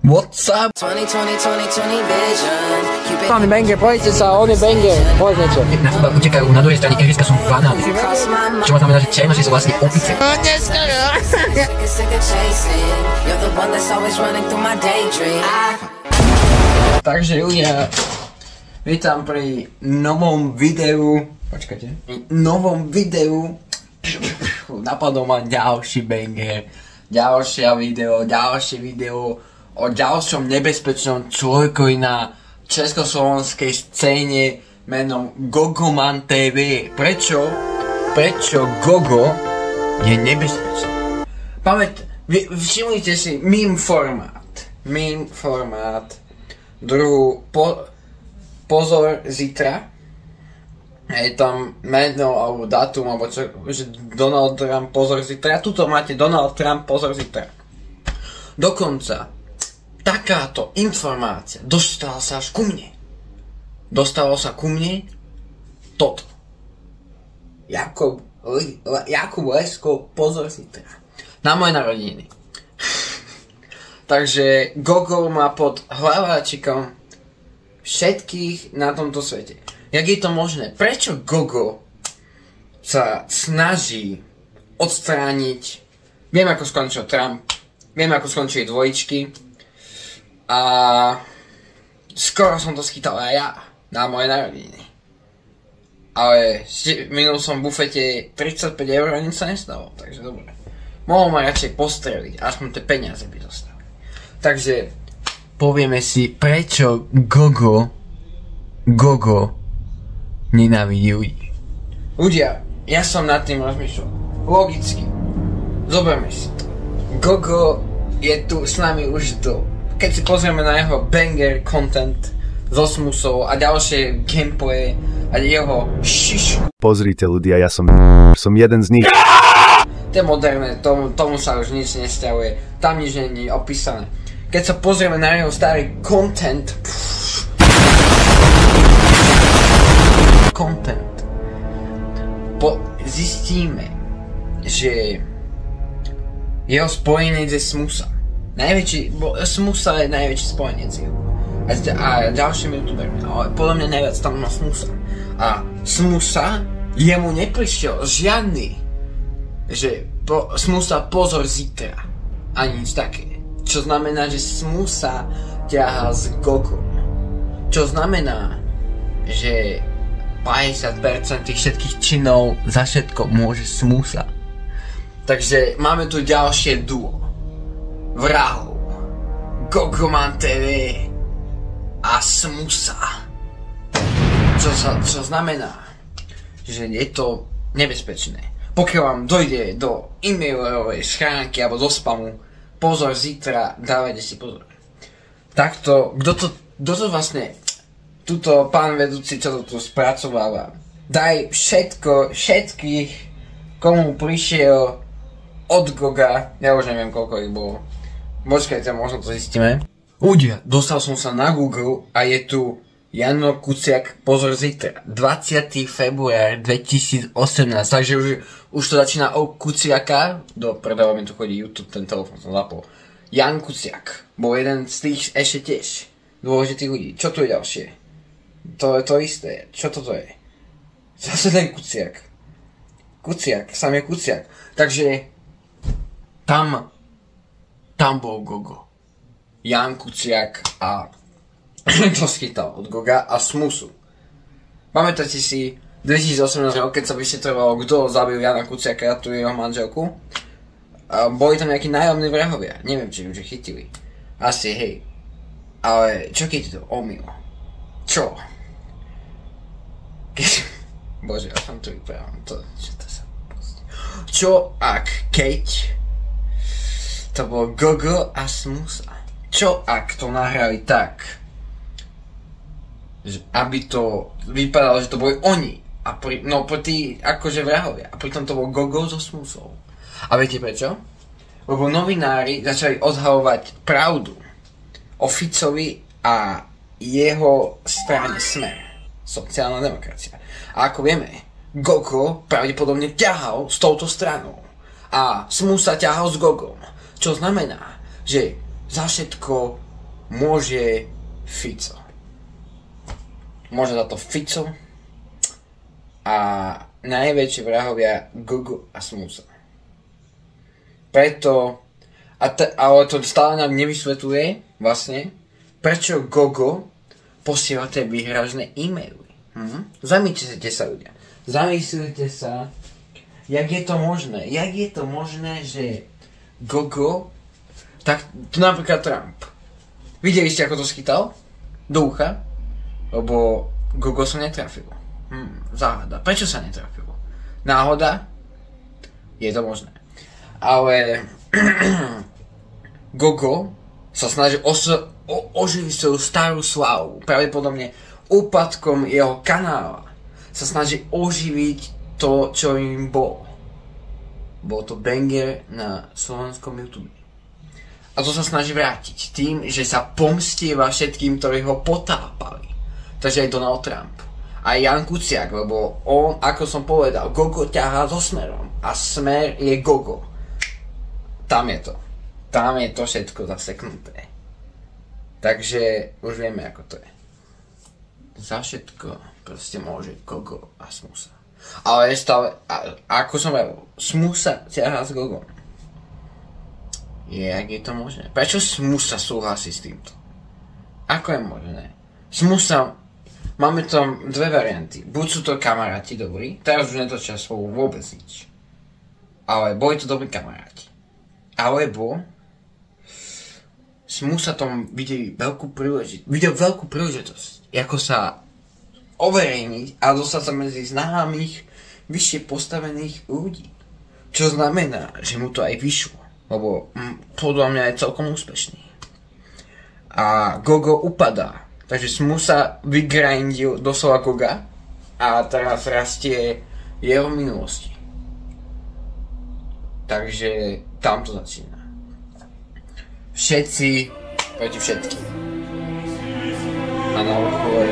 What's up? Pán Banger, pojďte sa, on je Banger, povedz niečo. Na teba utekajú, na druhej strane ihriska sú banány. Čo znamená, že černoši sú vlastne opice. Takže ľudia, vítam pri novom videu. Počkajte. Novom videu. Napadol ma ďalší banger. Ďalšie video o ďalšom nebezpečnom človekovi na československej scéne menom Gogoman TV. Prečo Gogo je nebezpečný? Všimnite si meme formát druhu pozor zítra. Je tam meno alebo dátum alebo čo, že Donald Trump pozor zítra. Tuto máte Donald Trump pozor zítra. Dokonca takáto informácia dostala sa až ku mne. Dostalo sa ku mne toto. Jakub Lesko pozor zítra. Na moje narodeniny. Takže Gogo má pod hlaváčikom všetkých na tomto svete. Jak je to možné? Prečo Gogo sa snaží odstrániť... Viem, ako skončil Trump. Viem, ako skončili dvojičky. A skoro som to schytal aj ja na moje narodeniny. Ale minul som v bufete 35 eur a nič sa nestalo. Takže dobre. Mohol ma radšej postreliť. Aspoň tie peniaze by dostali. Takže povieme si, prečo Gogo nenávidí ľudí. Ľudia, ja som nad tým rozmýšľal. Logicky. Zoberme si to. Gogo je tu s nami už dlho. Keď si pozrieme na jeho banger content so Smusou a ďalšie gameplaye a jeho šišku. Pozrite ľudia, ja som jeden z nich. To je moderné, tomu sa už nič nesťahuje. Tam nič nie je opísané. Keď sa pozrieme na jeho starý content, zistíme, že jeho spojenec je Smusa. Smusa je najväčší spojenec a ďalším youtubermi, ale podľa mňa najviac tam má Smusa. A Smusa, jemu neprišiel žiadny, že Smusa pozor zítra, ani nič také. Čo znamená, že Smusa ťahá s Gogom. Čo znamená, že 50% tých všetkých činov za všetko môže Smusa. Takže máme tu ďalšie duo vrahov. Gogoman TV a Smusa. Čo znamená, že je to nebezpečné. Pokiaľ vám dojde do e-mailovej schránky alebo do spamu, pozor zítra, dávajte si pozor. Takto, kto to vlastne, tuto pán vedúci, čo to tu spracováva, daj všetkých, komu prišiel od Goga, ja už neviem koľko ich bolo. Počkajte, možno to zistíme. Ľudia, dostal som sa na Google a je tu Jano Kuciak pozor zítra. 20. február 2018, takže už to začína o Kuciaka. Do predáva mi tu chodí YouTube, ten telefon som zapol. Jan Kuciak bol jeden z tých ešte tiež dôležitých ľudí. Čo tu je ďalšie? To je to isté. Čo toto je? Zase ten Kuciak. Sam je Kuciak. Takže tam bol Gogo. Jan Kuciak a to schytal od Goga a Smusu. Pamätáte si 2018 rok, keď sa vyšetrovalo, kto zabil Jana Kuciaka a tu jeho manželku? Boli tam nejakí nájomní vrahovia. Neviem, či už ich chytili. Asi, hej. Ale čo keď to omyl? Čo? Bože, ja som tu vyprávam. Čo ak keď to bol Gogo a Smusa? Čo ak to nahrali tak, že aby to vypadalo, že to boli oni a tí akože vrahovia a pritom to bol Gogo so Smusou. A viete prečo? Lebo novinári začali odhalovať pravdu o Ficovi a jeho strane Smer, sociálna demokracia. A ako vieme, Gogo pravdepodobne ťahal s touto stranou a Smusa ťahal s Gogom. Čo znamená, že za všetko môže Fico. Môže za to Fico a najväčšie vrahovia Gogo a Smusa. Preto, ale to stále nám nevysvetľuje vlastne, prečo Gogo posiela tie výhražné e-maily. Zamyslite sa, ľudia. Zamyslite sa, jak je to možné. Jak je to možné, že Gogo, tak tu napríklad Trump. Videli ste, ako to schytal? Do ucha? Lebo Gogo sa netrafilo. Záhada. Prečo sa netrafilo? Náhoda? Je to možné. Ale Gogo sa snaží oživiť svoju starú slávu. Pravdepodobne úpadkom jeho kanála sa snaží oživiť to, čo im bolo. Bol to banger na slovenskom YouTube. A to sa snaží vrátiť tým, že sa pomstieva všetkým, ktorí ho potápali. Takže aj Donald Trump. Aj Jan Kuciak, lebo on, ako som povedal, Gogo ťahá so Smerom. A Smer je Gogo. Tam je to. Tam je to všetko zaseknuté. Takže už vieme, ako to je. Za všetko proste môže Gogo a Smusa. Ale stále, ako som povedal, Smusa ťahá s Gogom. Jak je to možné? Prečo Smusa súhlasí s týmto? Ako je možné? Smusa, máme tam dve varianty. Buď sú to kamaráti dobrí, teraz už netočia spolu vôbec nič. Ale boli to dobrí kamaráti. Alebo Smusa tom videl veľkú príležitosť. Ako sa overejniť a dostať sa medzi známych, vyššie postavených ľudí. Čo znamená, že mu to aj vyšlo. Lebo podľa mňa je celkom úspešný. A Gogo upadá. Takže Smusa vygrindil doslova Goga a teraz rastie jeho minulosti. Takže tam to začína. Všetci proti všetkým. A na vrchole